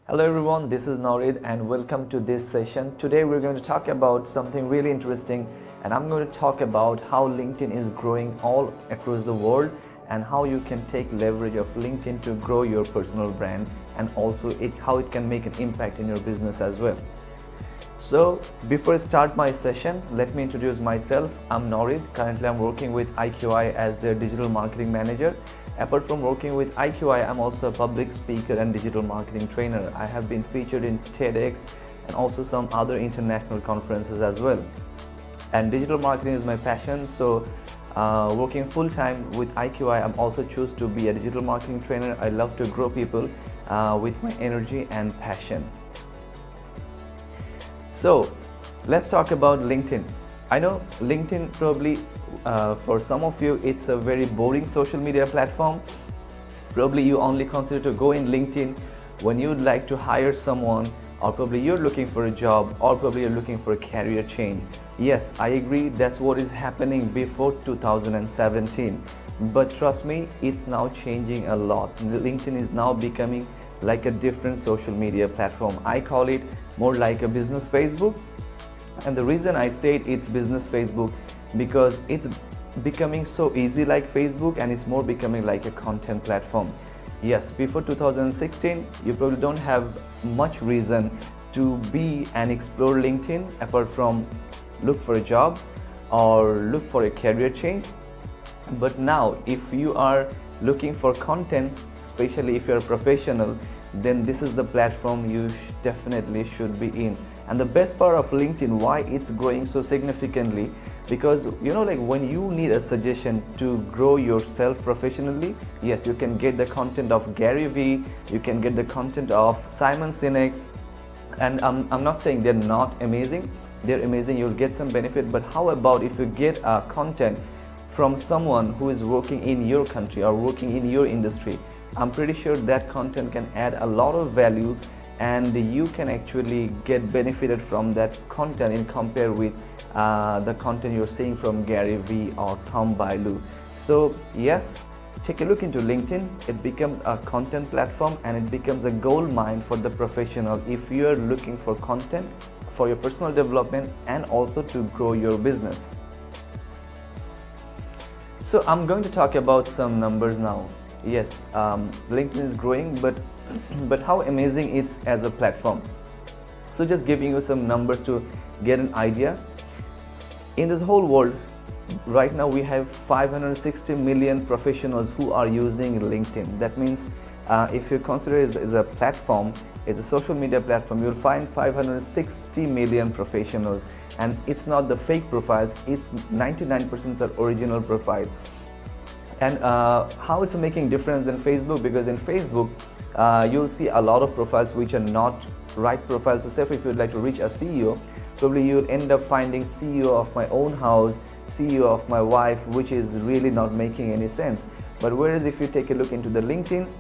Hello everyone, this is Naurid and welcome to this session. Today we're going to talk about something really interesting, and I'm going to talk about how LinkedIn is growing all across the world and how you can take leverage of LinkedIn to grow your personal brand, and also how it can make an impact in your business as well. So before I start my session, let me introduce myself. I'm Naurid. Currently I'm working with IQI as their digital marketing manager. Apart from working with IQI, I'm also a public speaker and digital marketing trainer. I have been featured in TEDx and also some other international conferences as well. And digital marketing is my passion, so working full-time with IQI, I'm also choose to be a digital marketing trainer. I love to grow people with my energy and passion. So let's talk about LinkedIn. I know LinkedIn probably for some of you it's a very boring social media platform. Probably you only consider to go in LinkedIn when you'd like to hire someone, or probably you're looking for a job, or probably you're looking for a career change. Yes, I agree, that's what is happening before 2017. But trust me, it's now changing a lot. LinkedIn is now becoming like a different social media platform. I call it more like a business Facebook. And the reason I say it's business Facebook, because it's becoming so easy like Facebook, and it's more becoming like a content platform. Yes, before 2016, you probably don't have much reason to be and explore LinkedIn apart from look for a job or look for a career change. But now, if you are looking for content, especially if you're a professional, then this is the platform you definitely should be in. And the best part of LinkedIn, why it's growing so significantly, because like when you need a suggestion to grow yourself professionally, yes, you can get the content of Gary Vee, you can get the content of Simon Sinek, and I'm not saying they're not amazing, they're amazing, you'll get some benefit. But how about if you get content from someone who is working in your country or working in your industry? I'm pretty sure that content can add a lot of value, and you can actually get benefited from that content in compare with the content you're seeing from Gary Vee or Tom Bailu. So yes, take a look into LinkedIn. It becomes a content platform, and it becomes a gold mine for the professional if you're looking for content for your personal development and also to grow your business. So I'm going to talk about some numbers now. Yes, LinkedIn is growing, but how amazing it's as a platform. So just giving you some numbers to get an idea. In this whole world, right now we have 560 million professionals who are using LinkedIn. That means if you consider it as a platform, it's a social media platform, you'll find 560 million professionals. And it's not the fake profiles, it's 99% are original profile. And how it's making difference than Facebook, because in Facebook you'll see a lot of profiles which are not right profiles. So say if you'd like to reach a CEO, probably you'll end up finding CEO of my own house, CEO of my wife, which is really not making any sense. But whereas if you take a look into the LinkedIn,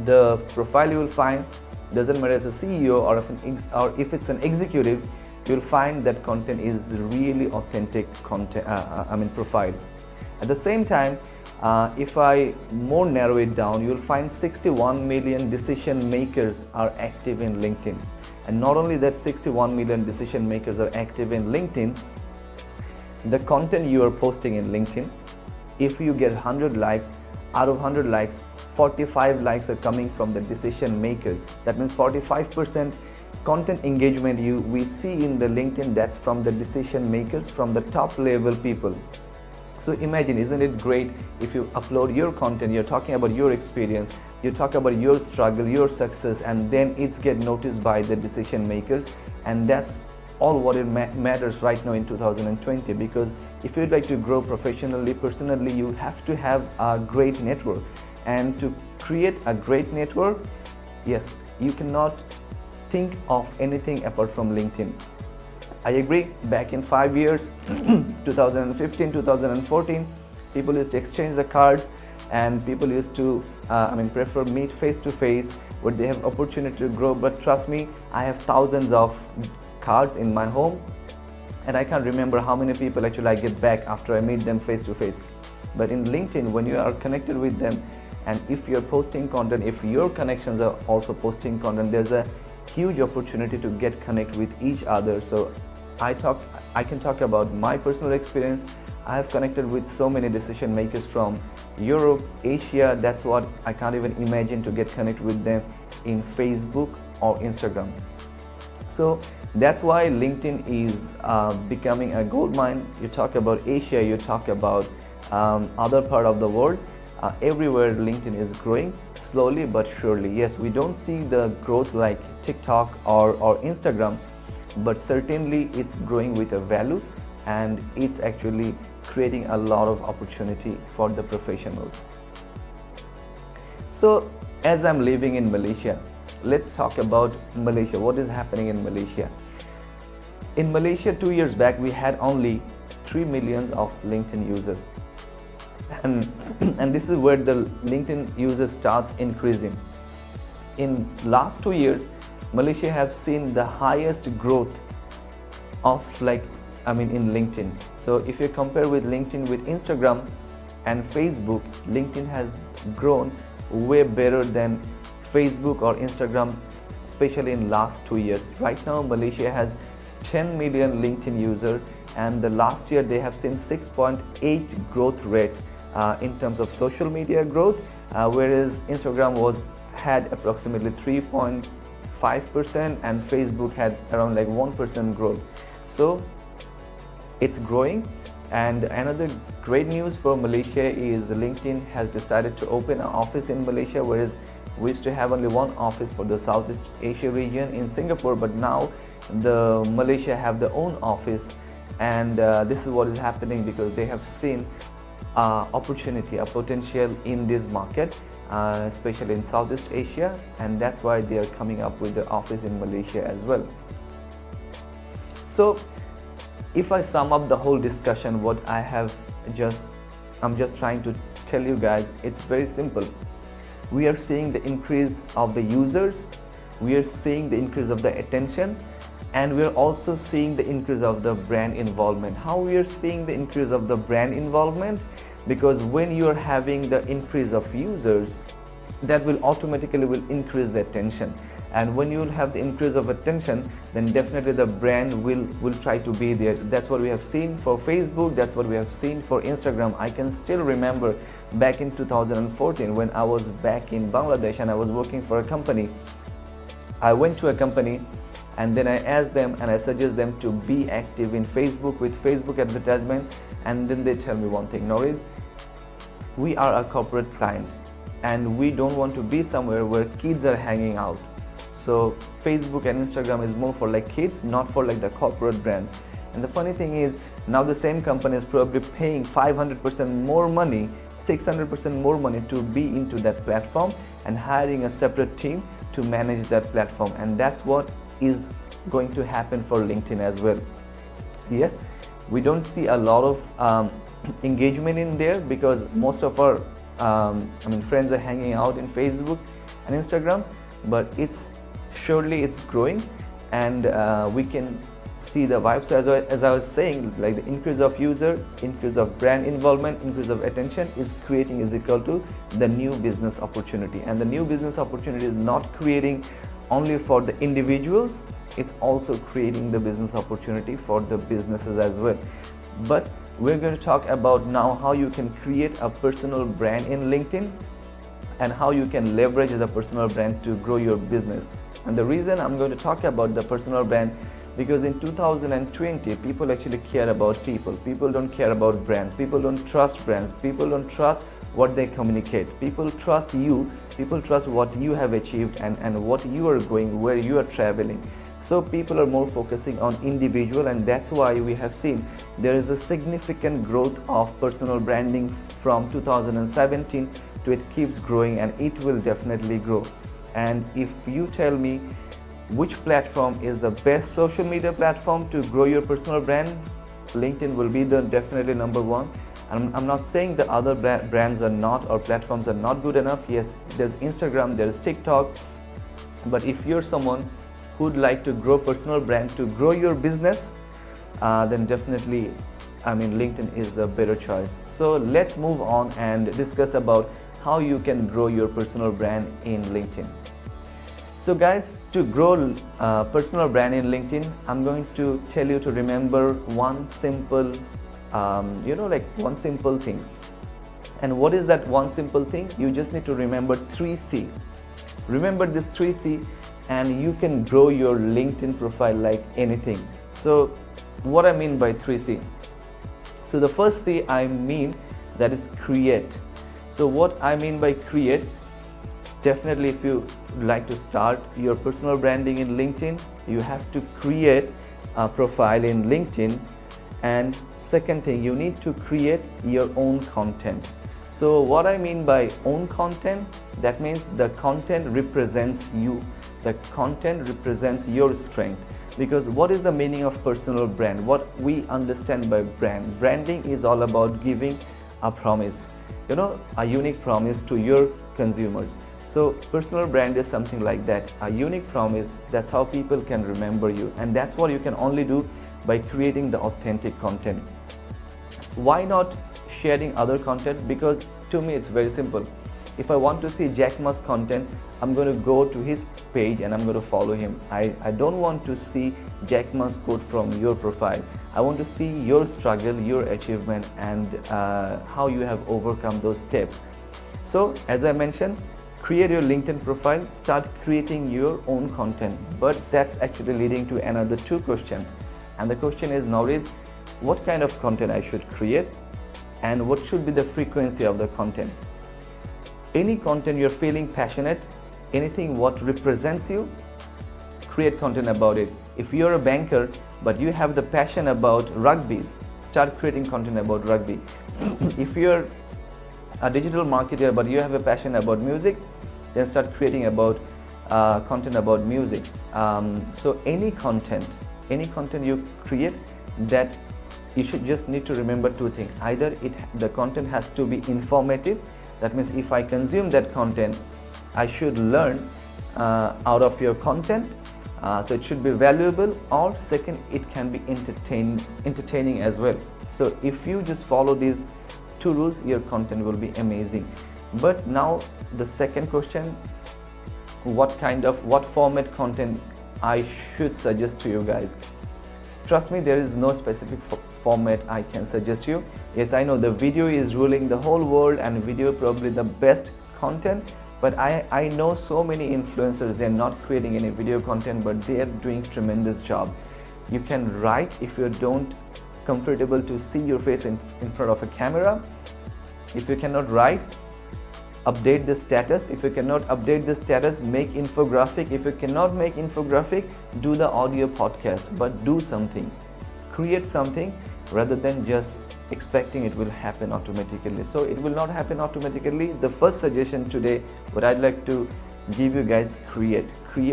the profile you will find doesn't matter as a CEO or if it's an executive, you'll find that content is really authentic content, profile. At the same time, if I more narrow it down, you'll find 61 million decision makers are active in LinkedIn. And not only that, 61 million decision makers are active in LinkedIn, the content you are posting in LinkedIn, if you get 100 likes, out of 100 likes, 45 likes are coming from the decision makers. That means 45% content engagement we see in the LinkedIn, that's from the decision makers, from the top level people. So imagine, isn't it great if you upload your content, you're talking about your experience, you talk about your struggle, your success, and then it's get noticed by the decision makers. And that's all what it matters right now in 2020, because if you'd like to grow professionally, personally, you have to have a great network. And to create a great network, yes, you cannot think of anything apart from LinkedIn. I agree, back in 5 years, 2015, 2014, people used to exchange the cards, and people used to prefer meet face to face where they have opportunity to grow. But trust me, I have thousands of cards in my home, and I can't remember how many people actually I get back after I meet them face to face. But in LinkedIn, when you are connected with them And if you're posting content, if your connections are also posting content, there's a huge opportunity to get connect with each other. So I can talk about my personal experience. I have connected with so many decision makers from Europe, Asia. That's what I can't even imagine to get connected with them in Facebook or Instagram. So that's why LinkedIn is becoming a gold mine. You talk about Asia, you talk about other part of the world. Everywhere LinkedIn is growing slowly but surely. Yes, we don't see the growth like TikTok or Instagram, but certainly it's growing with a value, and it's actually creating a lot of opportunity for the professionals. So as I'm living in Malaysia, let's talk about Malaysia. What is happening in Malaysia? In Malaysia, 2 years back, we had only 3 million of LinkedIn users. And this is where the LinkedIn user starts increasing. In last 2 years, Malaysia have seen the highest growth of in LinkedIn. So if you compare with LinkedIn with Instagram and Facebook, LinkedIn has grown way better than Facebook or Instagram, especially in last 2 years. Right now, Malaysia has 10 million LinkedIn users, and the last year they have seen 6.8 growth rate in terms of social media growth, whereas Instagram had approximately 3.5% and Facebook had around 1% growth. So it's growing. And another great news for Malaysia is LinkedIn has decided to open an office in Malaysia, whereas we used to have only one office for the Southeast Asia region in Singapore, but now the Malaysia have their own office. And this is what is happening because they have seen opportunity, a potential in this market, especially in Southeast Asia, and that's why they are coming up with the office in Malaysia as well. So if I sum up the whole discussion, what I'm just trying to tell you guys, it's very simple. We are seeing the increase of the users, we are seeing the increase of the attention, and we are also seeing the increase of the brand involvement. How we are seeing the increase of the brand involvement? Because when you are having the increase of users, that will automatically increase the attention, and when you will have the increase of attention, then definitely the brand will try to be there. That's what we have seen for Facebook, that's what we have seen for Instagram. I can still remember back in 2014 when I was back in Bangladesh and I was working for a company. I went to a company and then I asked them and I suggest them to be active in Facebook with Facebook advertisement, and then they tell me one thing: Norid, we are a corporate client and we don't want to be somewhere where kids are hanging out. So Facebook and Instagram is more for kids, not for the corporate brands. And the funny thing is, now the same company is probably paying 500% more money, 600% more money to be into that platform and hiring a separate team to manage that platform. And that's what is going to happen for LinkedIn as well. Yes, we don't see a lot of engagement in there because most of our friends are hanging out in Facebook and Instagram, but it's growing, and we can see the vibes. So as I was saying, the increase of user, increase of brand involvement, increase of attention is equal to the new business opportunity. And the new business opportunity is not creating only for the individuals, it's also creating the business opportunity for the businesses as well. But we're going to talk about now how you can create a personal brand in LinkedIn and how you can leverage the personal brand to grow your business. And the reason I'm going to talk about the personal brand, because in 2020 people actually care about people. People don't care about brands. People don't trust brands. People don't trust what they communicate. People trust you. People trust what you have achieved and what you are going, where you are traveling. So people are more focusing on individual, and that's why we have seen there is a significant growth of personal branding from 2017 to it keeps growing, and it will definitely grow. And if you tell me which platform is the best social media platform to grow your personal brand, LinkedIn will be the definitely number one. I'm not saying the other brands are not, or platforms are not good enough. Yes, there's Instagram, there's TikTok, but if you're someone who'd like to grow personal brand to grow your business, then definitely LinkedIn is the better choice. So let's move on and discuss about how you can grow your personal brand in LinkedIn. So guys, to grow personal brand in LinkedIn, I'm going to tell you to remember one simple, one simple thing. And what is that one simple thing? You just need to remember 3C. Remember this 3C and you can grow your LinkedIn profile like anything. So what I mean by 3C? So the first C I mean that is create. So what I mean by create, definitely if you like to start your personal branding in LinkedIn, you have to create a profile in LinkedIn. And second thing, you need to create your own content. So what I mean by own content, that means the content represents you. The content represents your strength. Because what is the meaning of personal brand? What we understand by brand? Branding is all about giving a promise, a unique promise to your consumers. So personal brand is something like that, a unique promise. That's how people can remember you, and that's what you can only do by creating the authentic content. Why not sharing other content? Because to me it's very simple. If I want to see Jack Ma's content, I'm going to go to his page and I'm going to follow him. I don't want to see Jack Ma's quote from your profile. I want to see your struggle, your achievement, and how you have overcome those steps. So as I mentioned, create your LinkedIn profile, start creating your own content. But that's actually leading to another two questions. And the question is, Naurid, what kind of content I should create and what should be the frequency of the content? Any content you're feeling passionate, anything what represents you, create content about it. If you're a banker but you have the passion about rugby, start creating content about rugby. If you're a digital marketer but you have a passion about music, then start creating about content about music. So any content you create, that you should just need to remember two things. Either the content has to be informative. That means if I consume that content, I should learn out of your content. So it should be valuable, or second, it can be entertaining as well. So if you just follow these two rules, your content will be amazing. But now the second question, what format content I should suggest to you guys? Trust me, there is no specific format I can suggest you. Yes, I know the video is ruling the whole world and video probably the best content, but I know so many influencers, they're not creating any video content, but they are doing tremendous job. You can write if you don't comfortable to see your face in front of a camera. If you cannot write, update the status. If you cannot update the status, make infographic. If you cannot make infographic, do the audio podcast, but do something. Create something rather than just expecting it will happen automatically. So it will not happen automatically. The first suggestion today, what I'd like to give you guys, create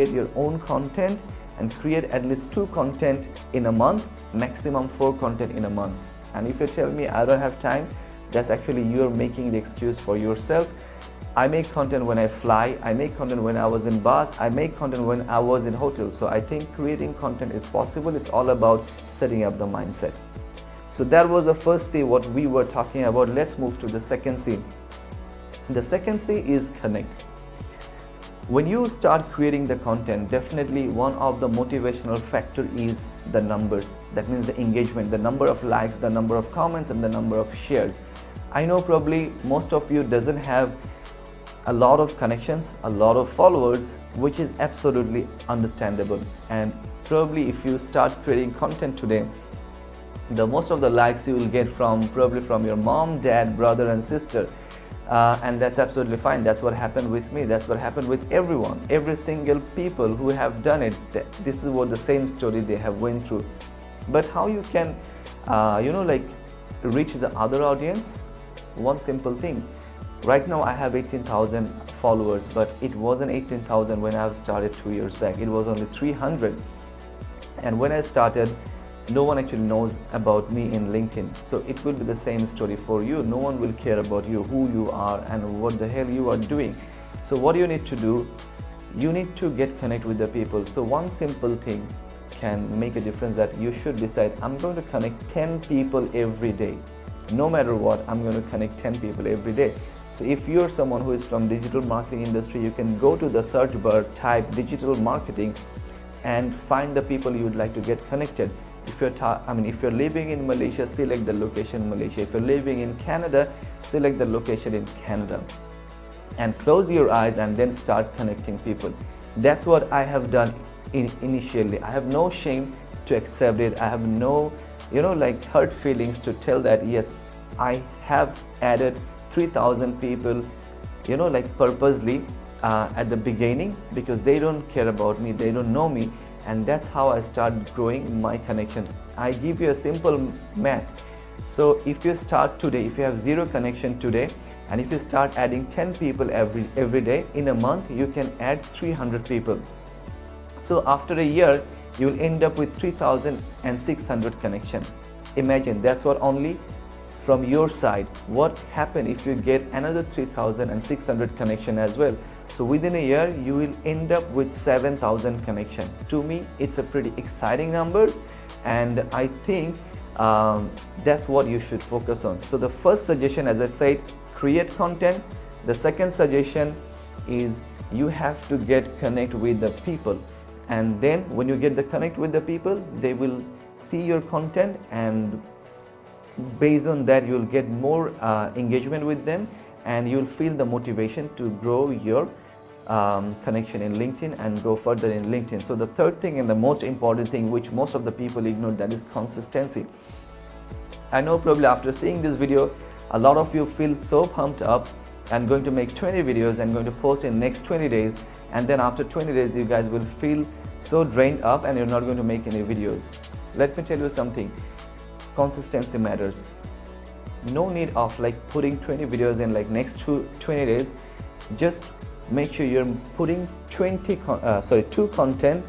your own content and create at least 2 content in a month, maximum 4 content in a month. And if you tell me I don't have time, that's actually you're making the excuse for yourself. I make content when I fly, I make content when I was in bus, I make content when I was in hotels. So I think creating content is possible. It's all about setting up the mindset. So that was the first C, what we were talking about. Let's move to the second C. The second C is connect. When you start creating the content, definitely one of the motivational factor is the numbers. That means the engagement, the number of likes, the number of comments, and the number of shares. I know probably most of you doesn't have a lot of connections, a lot of followers, which is absolutely understandable. And probably if you start creating content today, the most of the likes you will get probably from your mom, dad, brother and sister. And that's absolutely fine. That's what happened with me. That's what happened with everyone. Every single people who have done it, this is what the same story they have went through. But how you can, reach the other audience? One simple thing. Right now I have 18,000 followers, but it wasn't 18,000 when I started 2 years back. It was only 300. And when I started, no one actually knows about me in LinkedIn. So it will be the same story for you. No one will care about you, who you are and what the hell you are doing. So what you need to do, you need to get connect with the people. So one simple thing can make a difference, that you should decide, I'm going to connect 10 people every day. No matter what, I'm going to connect 10 people every day. So if you're someone who is from digital marketing industry, you can go to the search bar, type digital marketing, and find the people you would like to get connected. If if you're living in Malaysia, select the location Malaysia. If you're living in Canada, select the location in Canada, and close your eyes and then start connecting people. That's what I have done initially. I have no shame to accept it. I have no hurt feelings to tell that yes, I have added 3,000 people purposely at the beginning, because they don't care about me, they don't know me, and that's how I start growing my connection. I give you a simple math. So if you start today, if you have 0 connection today, and if you start adding 10 people every day, in a month you can add 300 people. So after a year you will end up with 3,600 connection. Imagine, that's what only from your side. What happen if you get another 3,600 connection as well? So within a year you will end up with 7,000 connection. To me, it's a pretty exciting numbers, and I think that's what you should focus on. So the first suggestion, as I said, create content. The second suggestion is you have to get connect with the people, and then when you get the connect with the people, they will see your content, and based on that you'll get more engagement with them, and you'll feel the motivation to grow your connection in LinkedIn and go further in LinkedIn. So the third thing and the most important thing, which most of the people ignore, that is consistency. I know probably after seeing this video, a lot of you feel so pumped up and going to make 20 videos and going to post in next 20 days, and then after 20 days you guys will feel so drained up and you're not going to make any videos. Let me tell you something, consistency matters. No need of putting 20 videos in next 20 days. Just make sure you're putting 2 content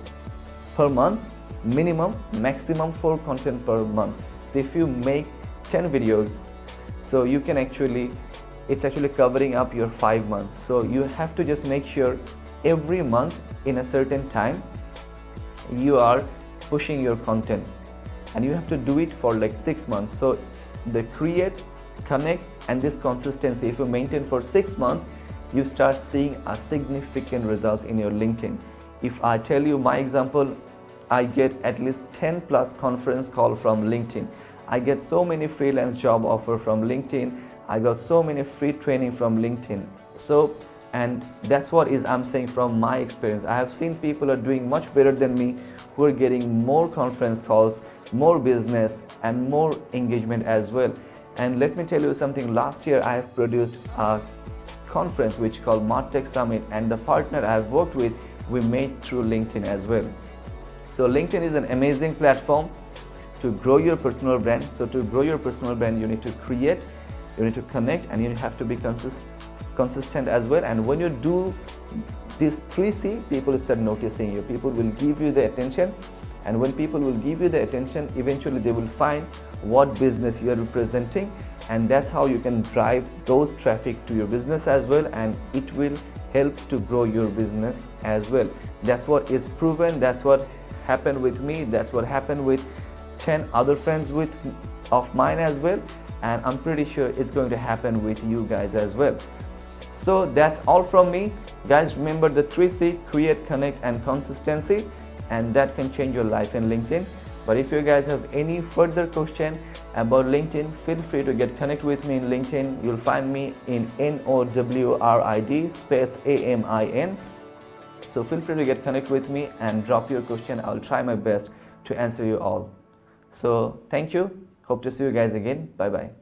per month, minimum, maximum 4 content per month. So if you make 10 videos, so you can it's actually covering up your 5 months. So you have to just make sure every month in a certain time you are pushing your content, and you have to do it for 6 months. So the create, connect, and this consistency, if you maintain for 6 months, you start seeing a significant results in your LinkedIn. If I tell you my example, I get at least 10 plus conference call from LinkedIn. I get so many freelance job offer from LinkedIn. I got so many free training from LinkedIn. So, and that's what I'm saying from my experience. I have seen people are doing much better than me, who are getting more conference calls, more business, and more engagement as well. And let me tell you something, last year I have produced a conference which called MarTech Summit, and the partner I have worked with, we made through LinkedIn as well. So LinkedIn is an amazing platform to grow your personal brand. So to grow your personal brand, you need to create, you need to connect, and you have to be consistent as well. And when you do these 3C, people start noticing you. People will give you the attention, and when people will give you the attention, eventually they will find what business you are representing, and that's how you can drive those traffic to your business as well, and it will help to grow your business as well. That's what is proven. That's what happened with me. That's what happened with 10 other friends of mine as well, and I'm pretty sure it's going to happen with you guys as well. So that's all from me, guys. Remember the 3C: create, connect, and consistency, and that can change your life in LinkedIn. But if you guys have any further question about LinkedIn, feel free to get connect with me in LinkedIn. You'll find me in NOWRID space AMIN. So feel free to get connect with me and drop your question. I'll try my best to answer you all. So thank you. Hope to see you guys again. Bye bye.